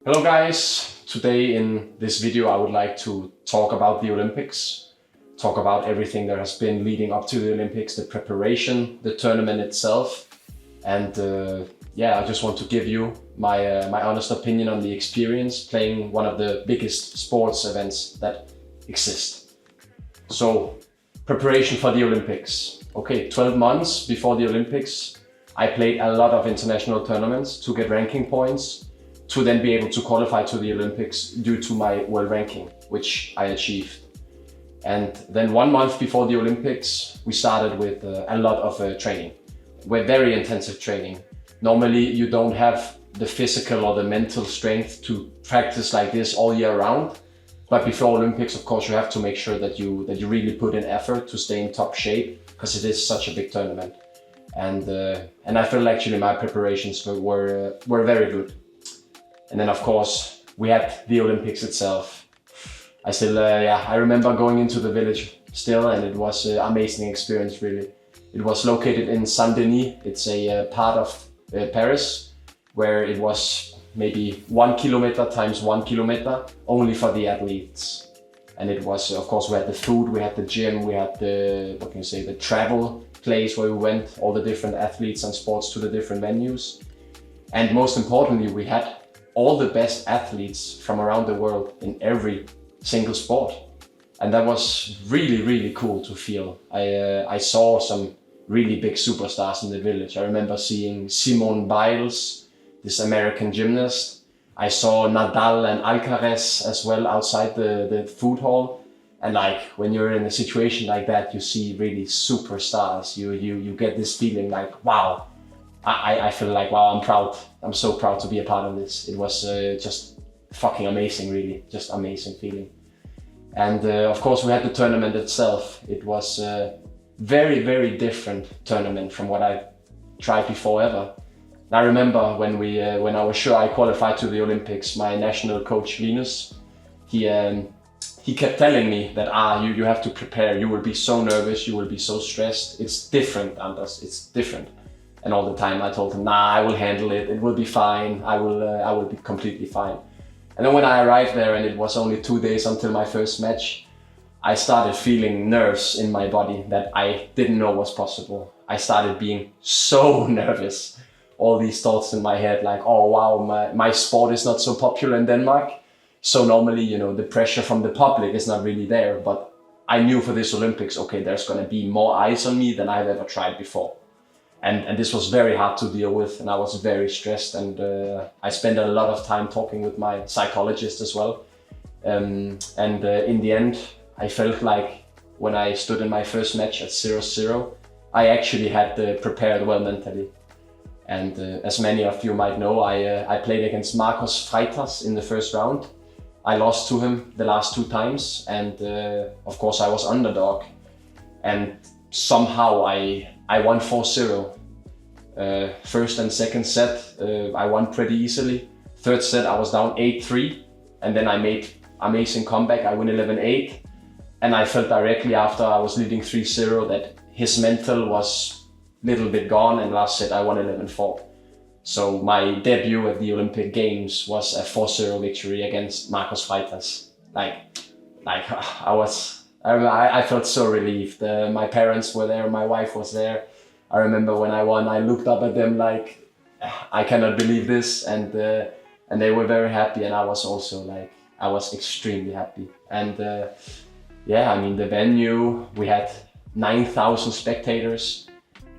Hello guys, today in this video I would like to talk about the Olympics, talk about everything that has been leading up to the Olympics, the preparation, the tournament itself, and I just want to give you my honest opinion on the experience playing one of the biggest sports events that exist. So, preparation for the Olympics. Okay, 12 months before the Olympics, I played a lot of international tournaments to get ranking points, to then be able to qualify to the Olympics due to my world ranking, which I achieved. And then 1 month before the Olympics, we started with a lot of training. We're very intensive training. Normally you don't have the physical or the mental strength to practice like this all year round. But before Olympics, of course, you have to make sure that you really put in effort to stay in top shape, because it is such a big tournament. And I feel actually my preparations were very good. And then of course we had the Olympics itself. I remember going into the village still, and it was an amazing experience really. It was located in Saint-Denis. It's a part of Paris where it was maybe 1 kilometer times 1 kilometer only for the athletes. And it was, of course, we had the food, we had the gym, we had the travel place where we went, all the different athletes and sports to the different venues. And most importantly, we had all the best athletes from around the world in every single sport. And that was really, really cool to feel. I saw some really big superstars in the village. I remember seeing Simone Biles, this American gymnast. I saw Nadal and Alcaraz as well outside the food hall. And like when you're in a situation like that, you see really superstars. You get this feeling like, wow, I feel like, wow, I'm proud. I'm so proud to be a part of this. It was just fucking amazing, really. Just amazing feeling. And of course we had the tournament itself. It was a very, very different tournament from what I tried before ever. And I remember when I was sure I qualified to the Olympics, my national coach Linus, he kept telling me that you have to prepare. You will be so nervous. You will be so stressed. It's different, Anders. It's different. And all the time I told him, nah, I will handle it. It will be fine. I will be completely fine. And then when I arrived there and it was only 2 days until my first match, I started feeling nerves in my body that I didn't know was possible. I started being so nervous. All these thoughts in my head like, oh wow, my sport is not so popular in Denmark. So normally, the pressure from the public is not really there. But I knew for this Olympics, okay, there's gonna be more eyes on me than I've ever tried before. And this was very hard to deal with, and I was very stressed, and I spent a lot of time talking with my psychologist as well. In the end, I felt like when I stood in my first match at 0-0, I actually had prepared well mentally. And as many of you might know, I played against Marcos Freitas in the first round. I lost to him the last 2 times, and of course I was underdog. And somehow I won 4-0. First and second set I won pretty easily. Third set I was down 8-3, and then I made amazing comeback. I win 11-8, and I felt directly after I was leading 3-0 that his mental was a little bit gone, and last set I won 11-4. So my debut at the Olympic Games was a 4-0 victory against Marcos Freitas. I felt so relieved. My parents were there, my wife was there. I remember when I won, I looked up at them like, I cannot believe this, and they were very happy, and I was also like, I was extremely happy. And the venue, we had 9,000 spectators.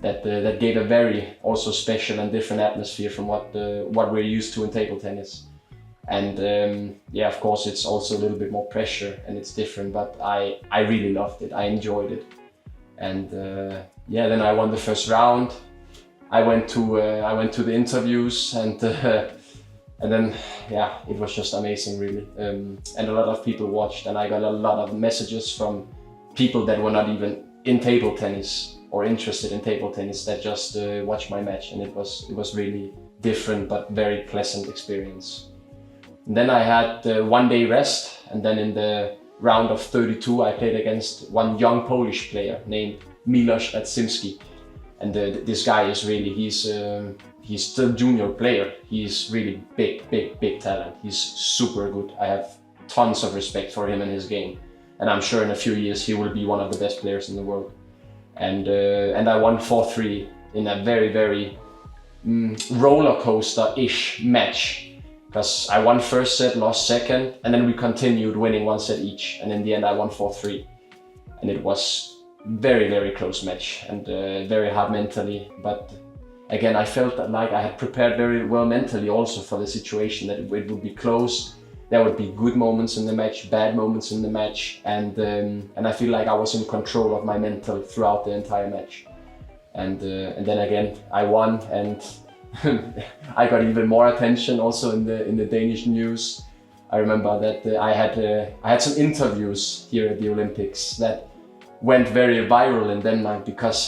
That gave a very also special and different atmosphere from what we're used to in table tennis. And of course it's also a little bit more pressure and it's different, but I really loved it. I enjoyed it. And then I won the first round. I went to the interviews, and then it was just amazing really. And a lot of people watched, and I got a lot of messages from people that were not even in table tennis or interested in table tennis that just watched my match, and it was really different but very pleasant experience. And then I had 1 day rest, and then in the round of 32 I played against one young Polish player named Miloš Radzinski. And this guy is really, he's still junior player. He's really big talent. He's super good. I have tons of respect for him and his game. And I'm sure in a few years he will be one of the best players in the world. And I won 4-3 in a very roller coaster-ish match. Because I won first set, lost second, and then we continued winning 1 set each. And in the end I won 4-3. And it was very close match and very hard mentally. But again, I felt that like I had prepared very well mentally also for the situation, that it would be close. There would be good moments in the match, bad moments in the match, and I feel like I was in control of my mental throughout the entire match. And then again, I won, and I got even more attention also in the Danish news. I remember that I had some interviews here at the Olympics that went very viral in Denmark because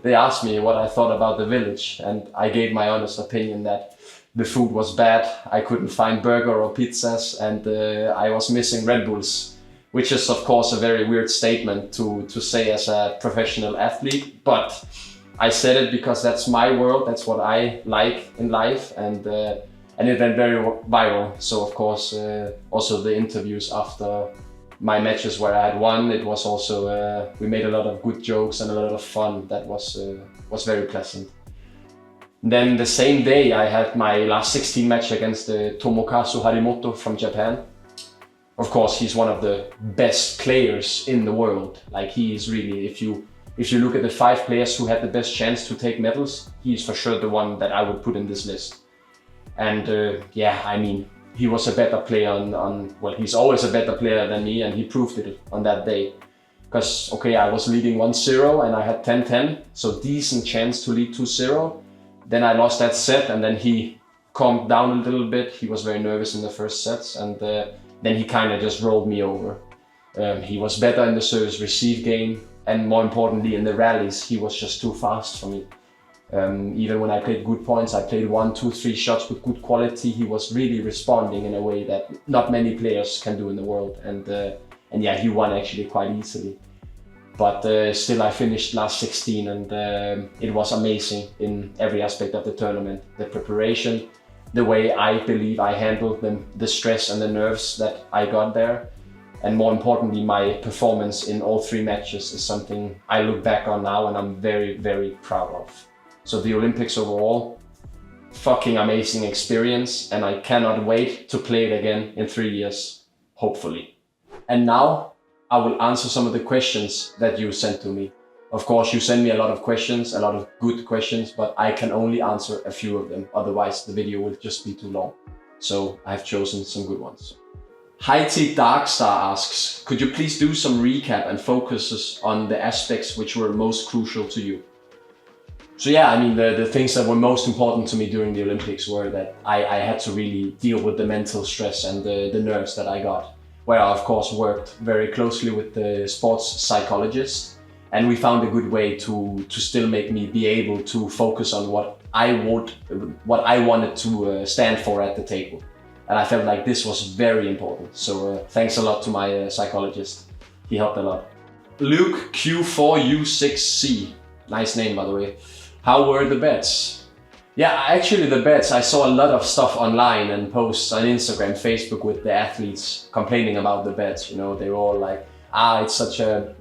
they asked me what I thought about the village, and I gave my honest opinion that the food was bad. I couldn't find burger or pizzas, and I was missing Red Bulls, which is of course a very weird statement to say as a professional athlete, but I said it because that's my world, that's what I like in life, and it went very viral. So of course also the interviews after my matches where I had won, it was also we made a lot of good jokes and a lot of fun. That was very pleasant. Then the same day I had my last 16 match against Tomokazu Harimoto from Japan. Of course, he's one of the best players in the world. Like, he is really, if you look at the 5 players who had the best chance to take medals, he's for sure the one that I would put in this list. And yeah, I mean, he was a better player well, he's always a better player than me, and he proved it on that day. Because, okay, I was leading 1-0 and I had 10-10, so decent chance to lead 2-0. Then I lost that set, and then he calmed down a little bit. He was very nervous in the first sets, and then he kind of just rolled me over. He was better in the service receive game, and more importantly in the rallies, he was just too fast for me. Even when I played good points, I played 1, 2, 3 shots with good quality. He was really responding in a way that not many players can do in the world, and yeah, he won actually quite easily. But still, I finished last 16, and it was amazing in every aspect of the tournament. The preparation, the way I believe I handled the stress and the nerves that I got there, and more importantly, my performance in all 3 matches is something I look back on now and I'm very proud of. So the Olympics overall, fucking amazing experience, and I cannot wait to play it again in 3 years, hopefully. And now I will answer some of the questions that you sent to me. Of course, you send me a lot of questions, a lot of good questions, but I can only answer a few of them. Otherwise, the video will just be too long. So I've chosen some good ones. Heiti Darkstar asks, could you please do some recap and focuses on the aspects which were most crucial to you? So yeah, I mean, the things that were most important to me during the Olympics were that I had to really deal with the mental stress and the nerves that I got, where I of course worked very closely with the sports psychologist, and we found a good way to still make me be able to focus on what I wanted to stand for at the table. And I felt like this was very important. So thanks a lot to my psychologist. He helped a lot. Luke Q4U6C, nice name by the way. How were the bets? Yeah, actually the bets, I saw a lot of stuff online and posts on Instagram, Facebook with the athletes complaining about the bets. You know, they were all like, it's such a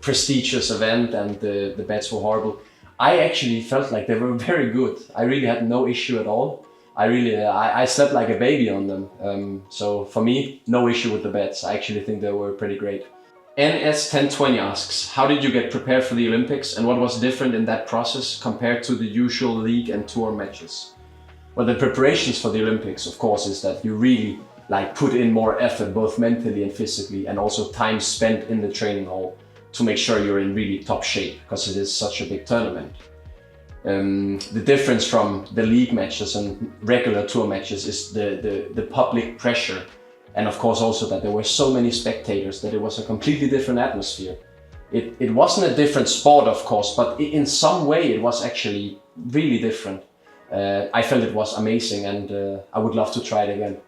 prestigious event and the bets were horrible. I actually felt like they were very good. I really had no issue at all. I slept like a baby on them. So for me, no issue with the bets. I actually think they were pretty great. NS1020 asks, how did you get prepared for the Olympics and what was different in that process compared to the usual league and tour matches? Well, the preparations for the Olympics, of course, is that you really put in more effort, both mentally and physically, and also time spent in the training hall to make sure you're in really top shape, because it is such a big tournament. The difference from the league matches and regular tour matches is the public pressure. And of course also that there were so many spectators that it was a completely different atmosphere. It wasn't a different sport, of course, but in some way it was actually really different. I felt it was amazing, and I would love to try it again.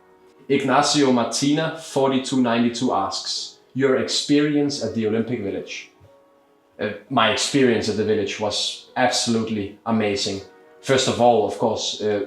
Ignacio Martina 4292 asks, your experience at the Olympic Village. My experience at the village was absolutely amazing. First of all,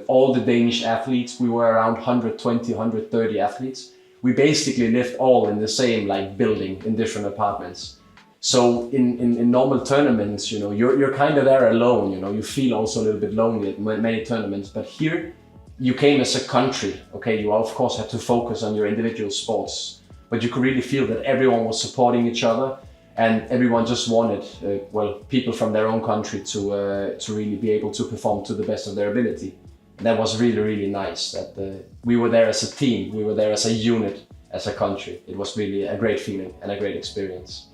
all the Danish athletes, we were around 120, 130 athletes. We basically lived all in the same building in different apartments. So in normal tournaments, you're kind of there alone, you feel also a little bit lonely at many tournaments, but here you came as a country, okay? You of course had to focus on your individual sports, but you could really feel that everyone was supporting each other and everyone just wanted, people from their own country to really be able to perform to the best of their ability. And that was really, really nice that we were there as a team, we were there as a unit, as a country. It was really a great feeling and a great experience.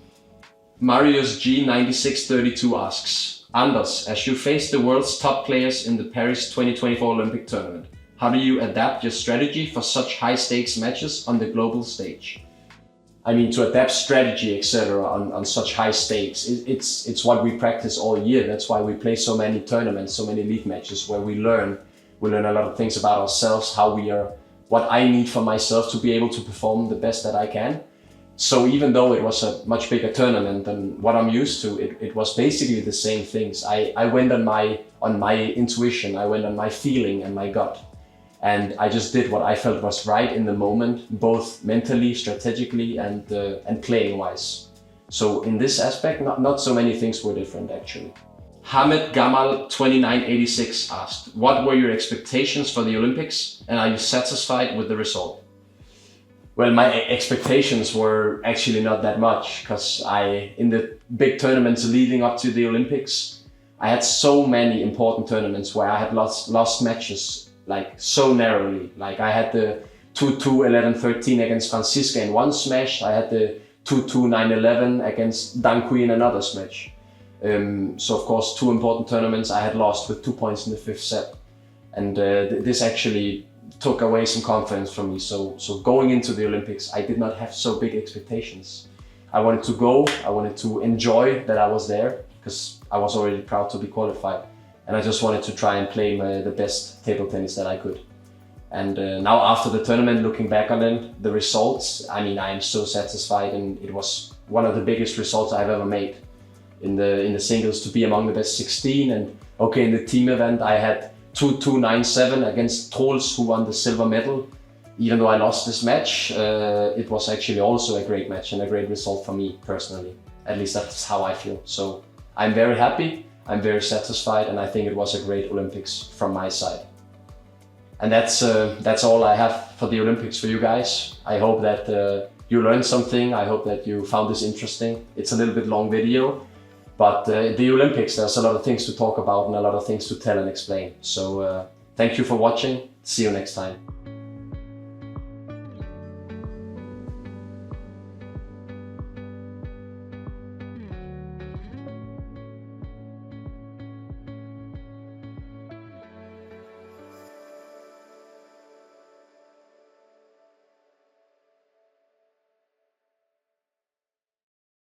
Marius G9632 asks, Anders, as you face the world's top players in the Paris 2024 Olympic tournament, how do you adapt your strategy for such high stakes matches on the global stage? I mean, to adapt strategy, etc. on such high stakes, it's what we practice all year. That's why we play so many tournaments, so many league matches where we learn a lot of things about ourselves, what I need for myself to be able to perform the best that I can. So even though it was a much bigger tournament than what I'm used to, it was basically the same things. I went on my intuition, I went on my feeling and my gut. And I just did what I felt was right in the moment, both mentally, strategically, and playing wise. So in this aspect, not so many things were different actually. Hamed Gamal 2986 asked, what were your expectations for the Olympics and are you satisfied with the result? Well, my expectations were actually not that much because in the big tournaments leading up to the Olympics, I had so many important tournaments where I had lost matches so narrowly. I had the 2-2, 11-13 against Francisca in one smash. I had the 2-2, 9-11 against Dankui in another smash. So of course, two important tournaments I had lost with 2 points in the fifth set. And this actually took away some confidence from me. So going into the Olympics, I did not have so big expectations. I wanted to go, I wanted to enjoy that I was there because I was already proud to be qualified. And I just wanted to try and play the best table tennis that I could. And now after the tournament, looking back on it, the results, I mean, I am so satisfied and it was one of the biggest results I've ever made in the singles to be among the best 16. And okay, in the team event, I had 2-2, 9-7 against Troels, who won the silver medal. Even though I lost this match, it was actually also a great match and a great result for me personally. At least that's how I feel. So I'm very happy. I'm very satisfied and I think it was a great Olympics from my side. And that's all I have for the Olympics for you guys. I hope that you learned something. I hope that you found this interesting. It's a little bit long video, but the Olympics, there's a lot of things to talk about and a lot of things to tell and explain. So thank you for watching. See you next time.